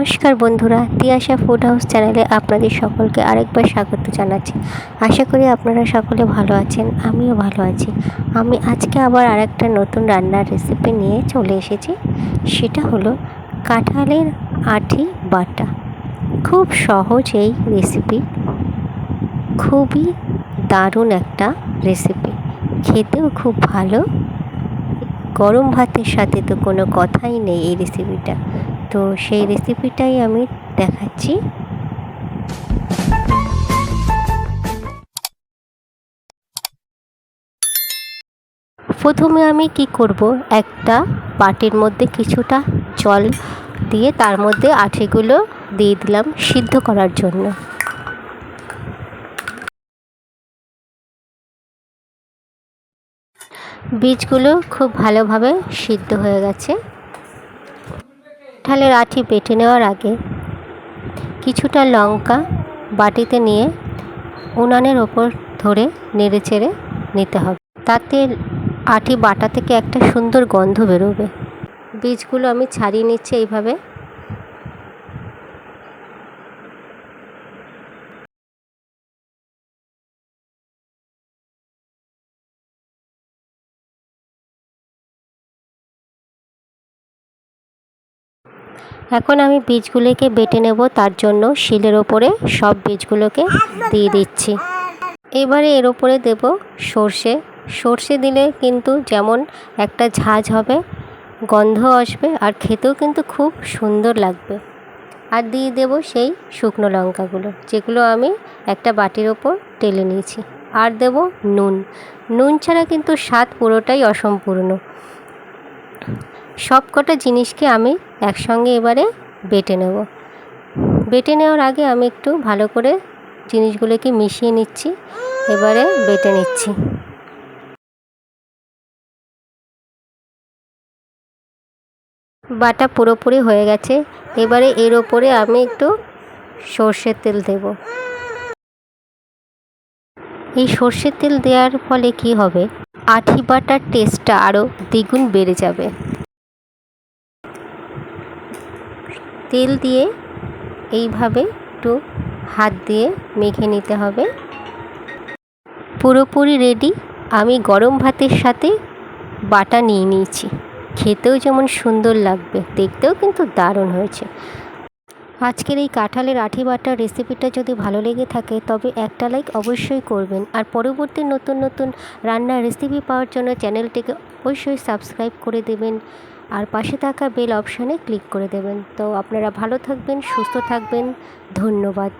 নমস্কার বন্ধুরা, Tiyasha food house চ্যানেলে আপনাদের সকলকে আরেকবার স্বাগত জানাচ্ছি। আশা করি আপনারা সকলে ভালো আছেন, আমিও ভালো আছি। আমি আজকে আবার আরেকটা নতুন রান্নার রেসিপি নিয়ে চলে এসেছি। সেটা হলো কাঁঠালের আঁটি বাটা। খুব সহজ এই রেসিপি, খুবই দারুণ একটা রেসিপি, খেতেও খুব ভালো। গরম ভাতের সাথে তো কোনো কথাই নেই এই রেসিপিটা। তো সেই রেসিপিটাই আমি দেখাচ্ছি। প্রথমে আমি কি করব, একটা বাটির মধ্যে কিছুটা জল দিয়ে তার মধ্যে আঁটিগুলো দিয়ে দিলাম সিদ্ধ করার জন্য। বীজগুলো খুব ভালোভাবে সিদ্ধ হয়ে গেছে। কাঁঠালের আঁটি বেটে নেওয়ার আগে কিছুটা লঙ্কা বাটিতে নিয়ে উনানের ওপর ধরে নেড়ে চেড়ে নিতে হবে, তাতে আঁটি বাটা থেকে একটা সুন্দর গন্ধ বেরোবে। বীজগুলো আমি ছাড়িয়ে নিচ্ছি এইভাবে। এখন আমি বীজগুলোকে বেটে নেব, তার জন্য শিলের ওপরে সব বীজগুলোকে দিয়ে দিচ্ছি। এবারে এর ওপরে দেব সর্ষে। সর্ষে দিলে কিন্তু যেমন একটা ঝাঁঝ হবে, গন্ধ আসবে, আর খেতেও কিন্তু খুব সুন্দর লাগবে। আর দিয়ে দেব সেই শুকনো লঙ্কাগুলো, যেগুলো আমি একটা বাটির ওপর ঢেলে নিয়েছি। আর দেব নুন। নুন ছাড়া কিন্তু স্বাদ পুরোটাই অসম্পূর্ণ। সব কটা জিনিসকে আমি একসঙ্গে এবারে বেটে নেব। বেটে নেওয়ার আগে আমি একটু ভালো করে জিনিসগুলোকে মিশিয়ে নিচ্ছি, এবারে বেটে নিচ্ছি। বাটা পুরোপুরি হয়ে গেছে। এবারে এর ওপরে আমি একটু সর্ষের তেল দেব। এই সর্ষের তেল দেওয়ার ফলে কি হবে, আঁটি বাটার টেস্টটা আরও দ্বিগুণ বেড়ে যাবে। তেল দিয়ে এইভাবে একটু হাত দিয়ে মেখে নিতে হবে। পুরোপুরি রেডি। আমি গরম ভাতের সাথে বাটা নিয়ে নিয়েছি। খেতেও যেমন সুন্দর লাগবে, দেখতেও কিন্তু দারুণ হয়েছে। আজকের এই কাঁঠালের আঁটি বাটার রেসিপিটা যদি ভালো লেগে থাকে তবে একটা লাইক অবশ্যই করবেন। আর পরবর্তী নতুন নতুন রান্নার রেসিপি পাওয়ার জন্য চ্যানেলটিকে অবশ্যই সাবস্ক্রাইব করে দেবেন, আর পাশে থাকা বেল অপশানে ক্লিক করে দেবেন। তো আপনারা ভালো থাকবেন, সুস্থ থাকবেন। ধন্যবাদ।